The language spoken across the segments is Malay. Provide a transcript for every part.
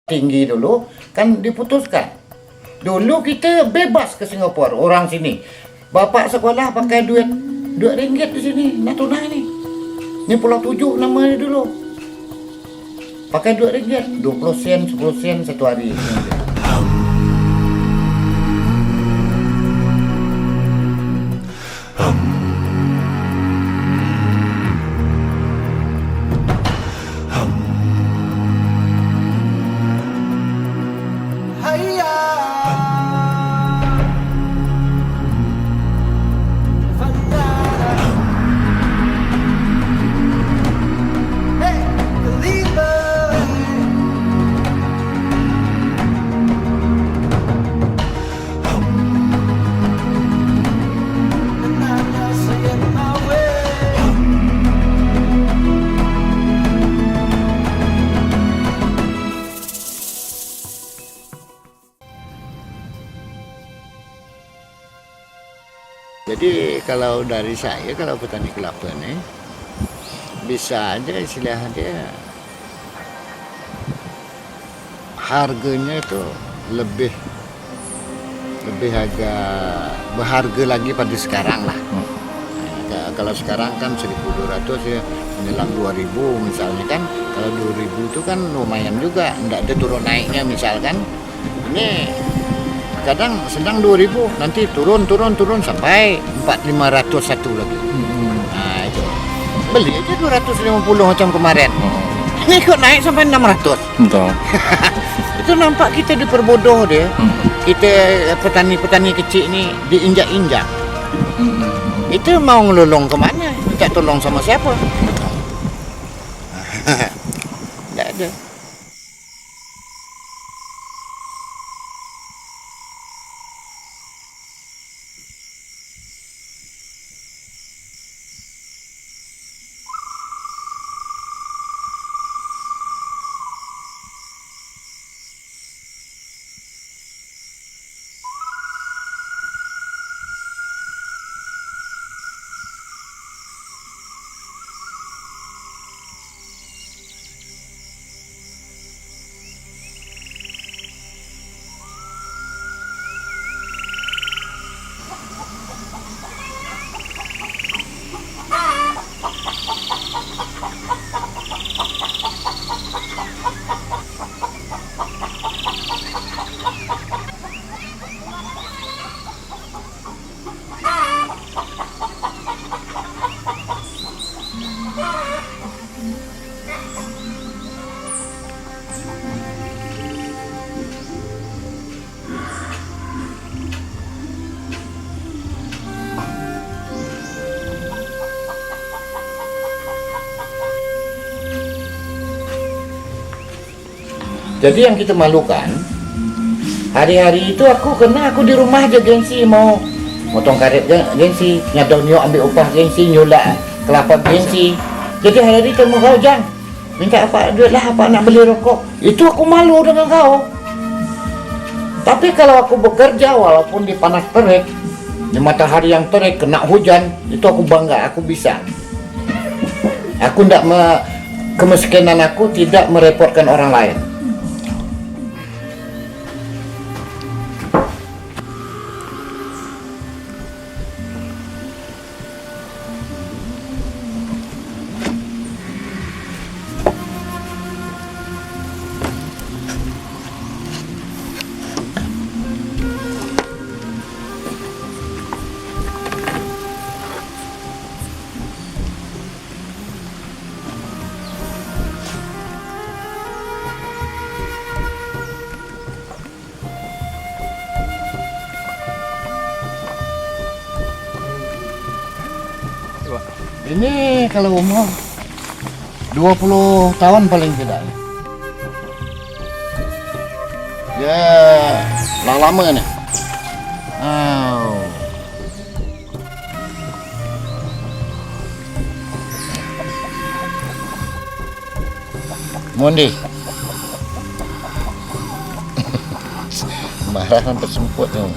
tinggi dulu kan diputuskan. Dulu kita bebas ke Singapura, orang sini. Bapak sekolah pakai duit ringgit di sini, Natuna ini. Ini Pulau 7 namanya dulu. Pakai duit ringgit, 20 sen, 10 sen satu hari. Jadi kalau dari saya, kalau petani kelapa nih, bisa aja istilah dia harganya itu lebih agak berharga lagi pada sekarang lah. Kalau sekarang kan 1.200 ya, menjelang 2.000 misalnya kan. Kalau 2.000 itu kan lumayan juga, enggak ada turun naiknya misalkan. Ini kadang sedang 2.000, nanti turun sampai 4.500 satu lagi. Nah itu beli aja 250 macam kemarin. Ini kok naik sampai 600. Betul. Itu nampak kita diperbodoh deh. Kita petani-petani kecil ini diinjak-injak. Itu mau ngelolong kemana? Minta tolong sama siapa? Tidak ada. Jadi yang kita malukan, hari-hari itu aku di rumah aja gengsi, mau motong karet gengsi, nyadau nyok ambil upah gengsi, nyulak kelapa gengsi. Jadi hari-hari temu kau Jan, minta apa duit lah, apa nak beli rokok. Itu aku malu dengan kau. Tapi kalau aku bekerja walaupun di panas terik, di matahari yang terik, kena hujan, itu aku bangga, aku bisa. Aku tidak kemiskinan aku tidak merepotkan orang lain. Ini kalau umur 20 tahun paling tidak. Ya, lama nih. Mondi. Marah sampai semput tuh.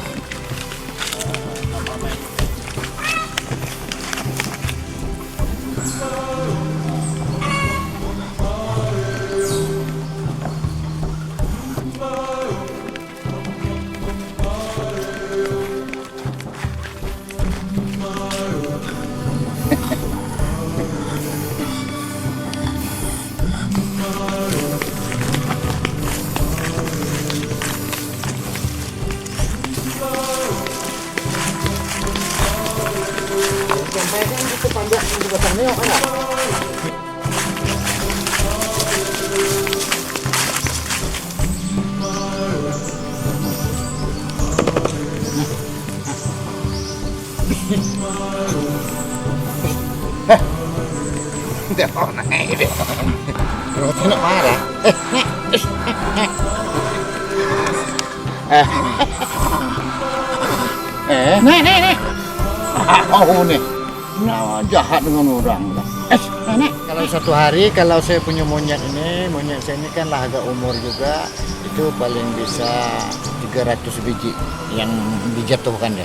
Kayaknya itu panjang di batang neok kan? Dia mau naik dia. Terus nak marah. Nek. Oh nih. Nah, jahat dengan orang lah. Nenek. Kalau satu hari kalau saya punya monyet saya ini kan lah agak umur juga, itu paling bisa 300 biji yang dijatuhkan ya.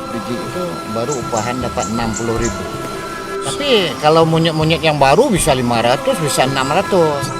Biji itu baru upahan dapat 60.000. Tapi kalau monyet-monyet yang baru bisa 500, bisa 600.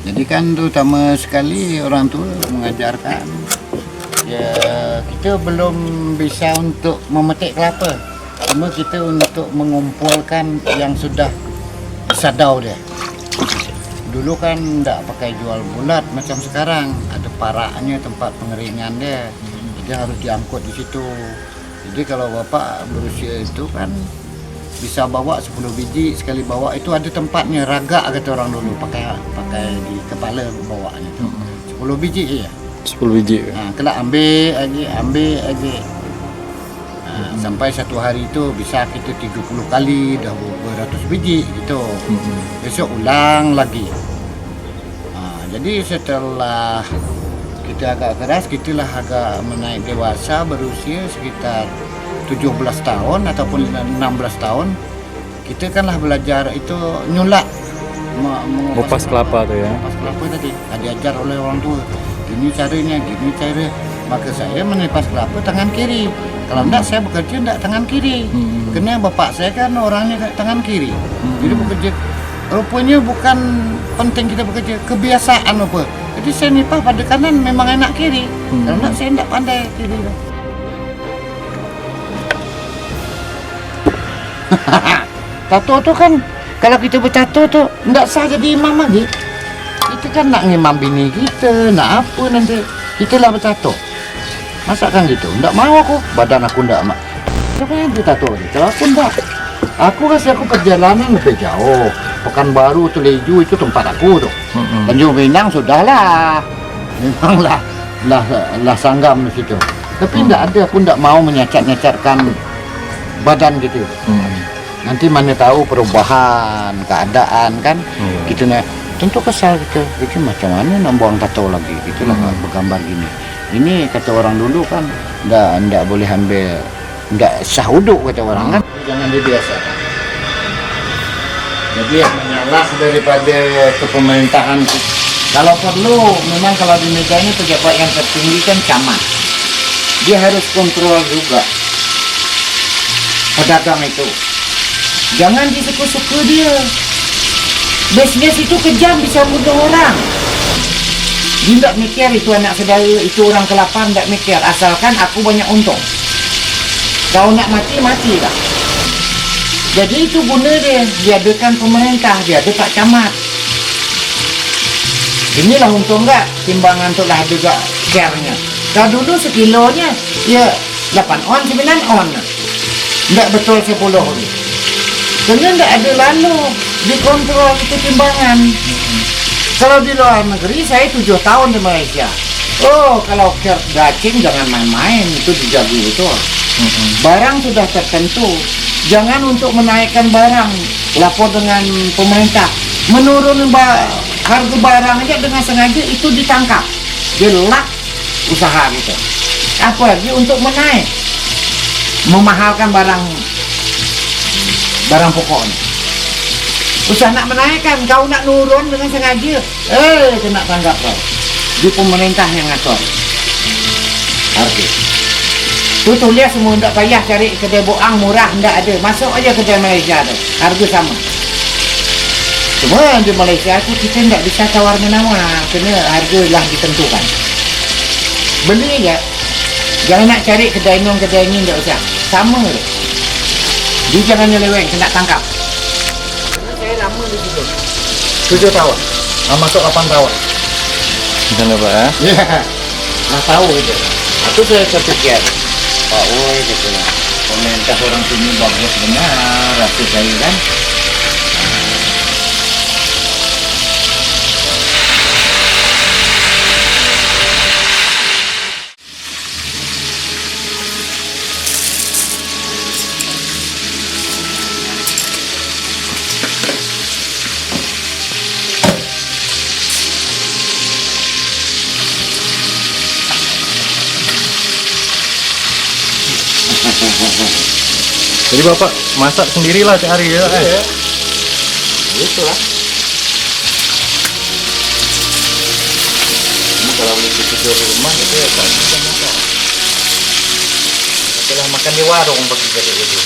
Jadi kan terutama sekali orang tua mengajarkan ya, kita belum bisa untuk memetik kelapa, cuma kita untuk mengumpulkan yang sudah disadau dia. Dulu kan tidak pakai jual bulat macam sekarang, ada paraknya tempat pengeringan dia, jadi harus diangkut di situ. Jadi kalau bapak berusia itu kan bisa bawa 10 biji sekali bawa, itu ada tempatnya, raga kata orang dulu, pakai di kepala bawanya itu 10 biji ya. 10 biji. Nah, kena ambil lagi. Nah, sampai satu hari itu bisa kita 30 kali dah 200 biji gitu. Besok ulang lagi. Nah, jadi setelah kita agak keras, kita lah agak menaik dewasa, berusia sekitar 17 tahun ataupun 16 tahun, kita kanlah belajar itu nyulak, mengupas kelapa tuh ya. Mengupas kelapa tadi, diajar oleh orang tua. Gini caranya, maka saya menipas kelapa tangan kiri. Kalau enggak saya bekerja enggak tangan kiri. Karena bapak saya kan orangnya tangan kiri. Jadi bekerja, rupanya bukan penting kita bekerja, kebiasaan apa. Jadi saya nipas pada kanan memang enak kiri. Kalau enggak saya enggak pandai kiri. Tato tuh kan kalau kita bertato tuh enggak sah jadi imam lagi. Kita kan nak ngimam bini kita, nak apa nanti. Kita lah bertato. Masa kan gitu? Enggak mau aku, badan aku enggak mak. Siapa yang bertato lagi? Kalau aku enggak. Aku rasa aku perjalanan lebih jauh. Pekanbaru, Teleju itu tempat aku tuh. Tanjung Pinang sudahlah. Memanglah lah sanggam di situ. Tapi enggak ada, aku enggak mau menyacat-nyacatkan badan gitu. Nanti mana tahu perubahan keadaan kan, gitu nih. Tentu kesal gitu. Itu macam mana nak buang tato lagi? Itulah bergambar gini. Ini kata orang dulu kan, ndak boleh ambil, ndak sah uduk kata orang kan. Jangan dibiasakan. Jadi yang menyalah daripada kepemerintahan. Kalau perlu, memang kalau di meja ini pejabat yang tertinggi kan camat. Dia harus kontrol juga pedagang itu. Jangan disuku-suku dia. Bisnis itu kejam, bisa bunuh orang. Dia tidak mikir itu anak saudara, itu orang ke-8 tidak mikir. Asalkan aku banyak untung. Kalau nak mati, matilah. Jadi itu guna dia. Diadakan pemerintah, dia ada Pak Camat. Inilah untung enggak, timbangan tu lah juga share-nya. Kalau dulu sekilonya, ya 8 on, 9 on. Enggak betul 10 on. Karena enggak ada lalu dikontrol itu timbangan. Kalau di luar negeri, saya 7 tahun di Malaysia. Oh, kalau daging jangan main-main, itu dijaga betul. Barang sudah tertentu, jangan untuk menaikkan barang, lapor dengan pemerintah. Menurun harga barang aja dengan sengaja itu ditangkap, dilak usaha gitu. Apalagi untuk memahalkan barang pokok. Usah nak menaikkan, kau nak nurun dengan sengaja, kena tangkap kau. Di pemerintah yang ngatur harga. Tuh lihat semua, tak payah cari kedai boang murah, tak ada. Masuk aja kedai Malaysia tu, harga sama. Cuma di Malaysia tu kita tak bisa tawar menawar, kena harga lah ditentukan. Beli je, jangan nak cari kedai ni tak usah, sama je. Dia jangan nyeleweng, kena tangkap. Karena saya lama di situ, 7 tahun, masuk 8 tahun. Misalnya Pak ya? Ya, tahu itu. Aku saya terpikir, Pak Woi, gitu lah. Komentar orang sini bagus benar, rasa saya kan. Jadi Bapak masak sendirilah tiap hari ya? Iya. Itulah. Ini kalau beli tidur di rumah itu ya tak bisa makan. Setelah makan di warung bagi gede-gede.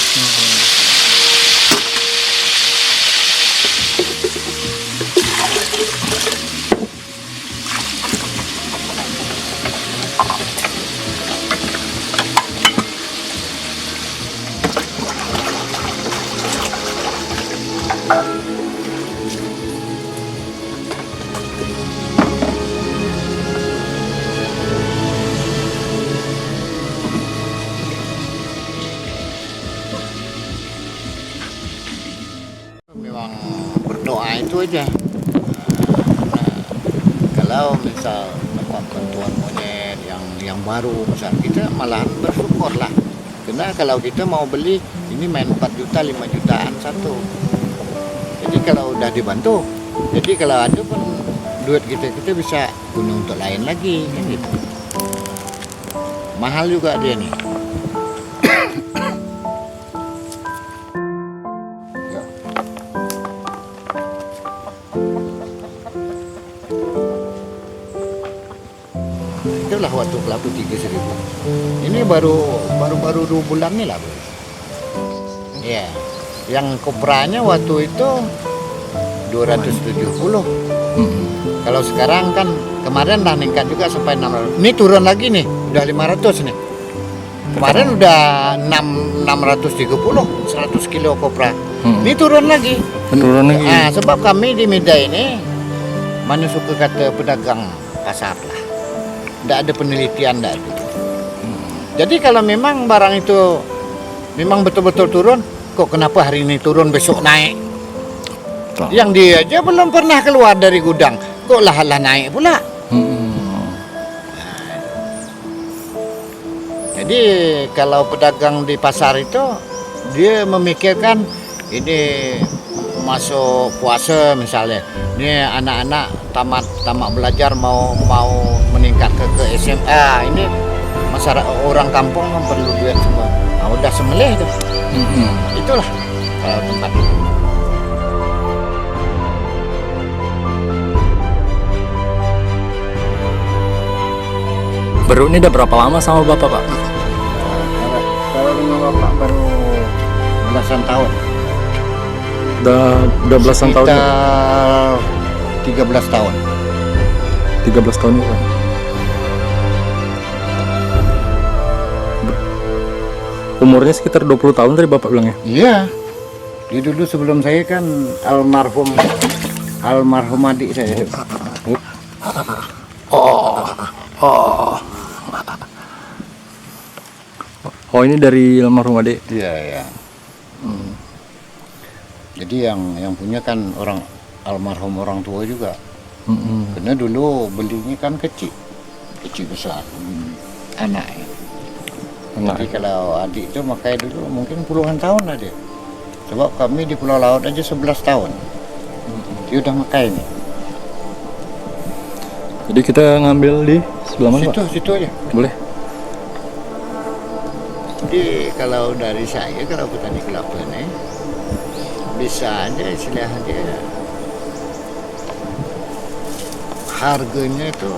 Memang berdoa itu aja. Nah, kalau misal dapat bantuan monyet yang baru, misal kita malahan bersyukur lah. Karena kalau kita mau beli ini main 4 juta, 5 jutaan satu. Jadi kalau udah dibantu, jadi kalau ada pun duit kita bisa guna untuk lain lagi kan gitu. Mahal juga dia nih. Itulah waktu pelaku 3.000. Ini baru 2 bulan nih lah, bro. Iya. Yang kopranya waktu itu 270. Kalau sekarang kan kemarin dah meningkat juga sampai 600. Ini turun lagi nih, udah 500 nih. Kemarin udah 630, 100 kilo kopra. Ini turun lagi. Turun lagi. Nah, sebab kami di Mida ini, mana suka kata pedagang pasar lah. Tidak ada penelitian, tidak ada. Jadi kalau memang barang itu memang betul-betul turun, kok kenapa hari ini turun besok naik? Yang dia aja belum pernah keluar dari gudang, kok lah naik pula. Jadi kalau pedagang di pasar itu dia memikirkan ini masuk puasa misalnya, ini anak-anak tamat belajar mau meningkat ke SMA, ini masyarakat orang kampung kan perlu duit semua. Nah, udah sembelih itu. Itulah kalau tempat itu. Baru ini udah berapa lama sama Bapak Pak? Kalau dengan Bapak baru belasan tahun. Udah belasan tahun ya? 13 tahun. 13 tahun ya Pak? Umurnya sekitar 20 tahun tadi Bapak bilang ya? Iya. Dia dulu sebelum saya kan almarhum adik saya. Oh ini dari almarhum adik? Iya, iya. Jadi yang punya kan almarhum orang tua juga. Karena dulu belinya kan kecil besar. Anak. Jadi kalau adik itu makanya dulu mungkin puluhan tahun ada. Sebab kami di Pulau Laut aja 11 tahun. Dia udah makai nih. Jadi kita ngambil di sebelah mana Pak? Situ aja. Boleh. Jadi kalau dari saya, kalau petani kelapa nih, bisa aja istilahnya harganya itu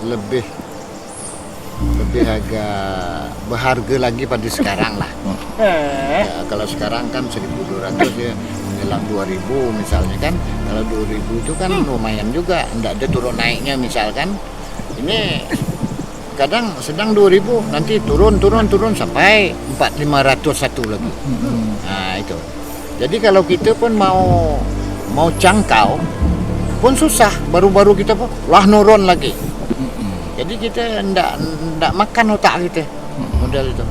lebih agak berharga lagi pada sekarang lah. Ya, kalau sekarang kan 1.200 ya menjelang 2.000 misalnya kan. Kalau 2.000 itu kan lumayan juga, enggak ada turun naiknya misalkan. Ini kadang sedang 2.000 nanti turun sampai 4.500 satu lagi. Nah itu. Jadi kalau kita pun mau jangkau pun susah, baru-baru kita pun lah nurun lagi. Jadi kita ndak makan otak kita modal itu.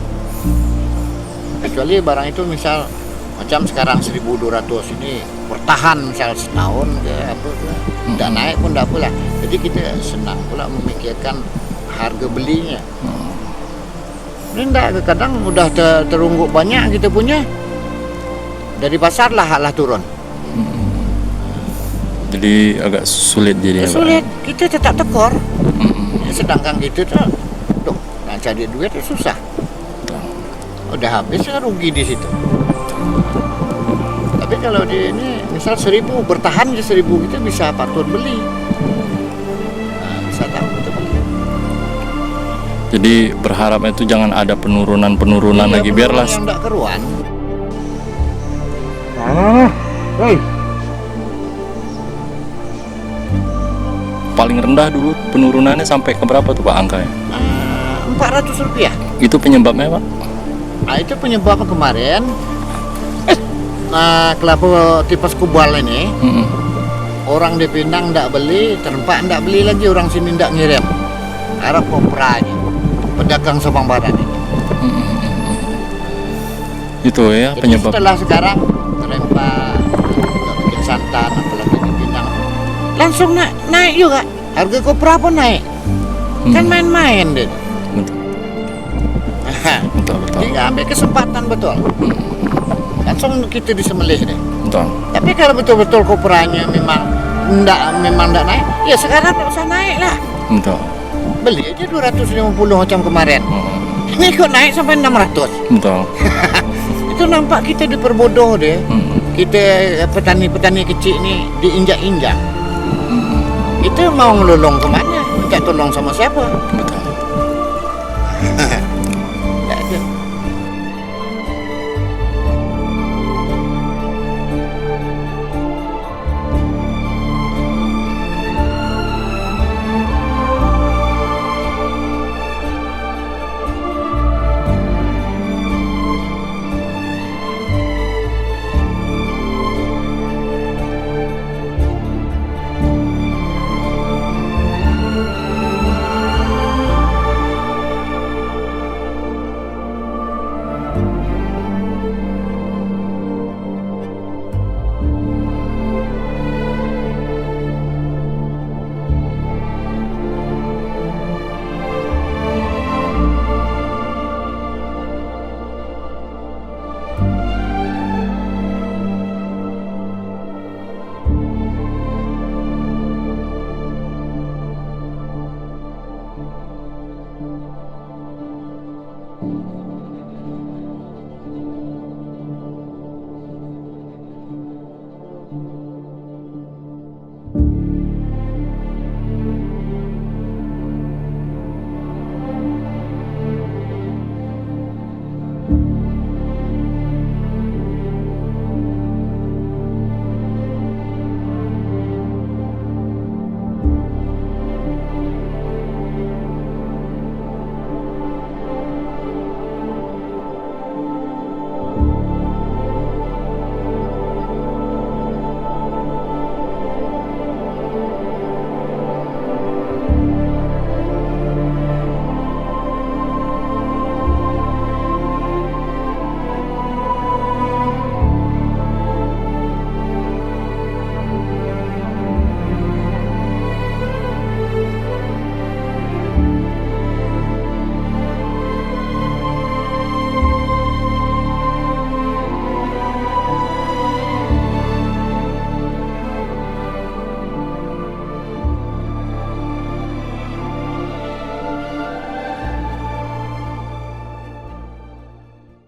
Kecuali barang itu misal macam sekarang 1.200 ini bertahan misal setahun ke apa ke, ndak naik pun ndak apalah. Jadi kita senang pula memikirkan harga belinya. Ini ndak kadang udah terungguk banyak kita punya dari pasar lah turun. Jadi agak sulit jadi. Sulit, kita tetap tekor. Sedangkan kita tuh, nak cari duit itu susah. Udah habis kan rugi di situ. Tapi kalau di ini misal 1.000 bertahan di 1.000 kita bisa patut beli. Nah, bisa tahu kita beli. Jadi berharap itu jangan ada penurunan lagi, biarlah yang enggak keruan. paling rendah dulu penurunannya sampai ke berapa tuh Pak angkanya? Rp400. Itu penyebabnya Pak? Nah, itu penyebab kemarin. Nah, kelapa tipes kubal ini, orang di Pinang ndak beli, terempat ndak beli lagi, orang sini ndak ngirim. Arab kopra aja, pedagang Sabang Barat ini. Itu ya Jadi penyebab. setelah sekarang terempat, nggak bikin santan, apalagi di Pinang, langsung naik juga. Harga kopra pun naik. Kan main-main deh. Betul. Jadi ambil kesempatan betul. Langsung kita disembelih deh. Betul. Tapi kalau betul-betul koperanya memang ndak naik, ya sekarang nggak usah naik lah. Betul. Beli aja 250 macam kemarin. Ini kok naik sampai 600. Betul. Itu nampak kita diperbodoh deh. Kita petani-petani kecil ini diinjak-injak. Kita mau ngelolong kemana? Minta tolong sama siapa? Betul. Nggak ada.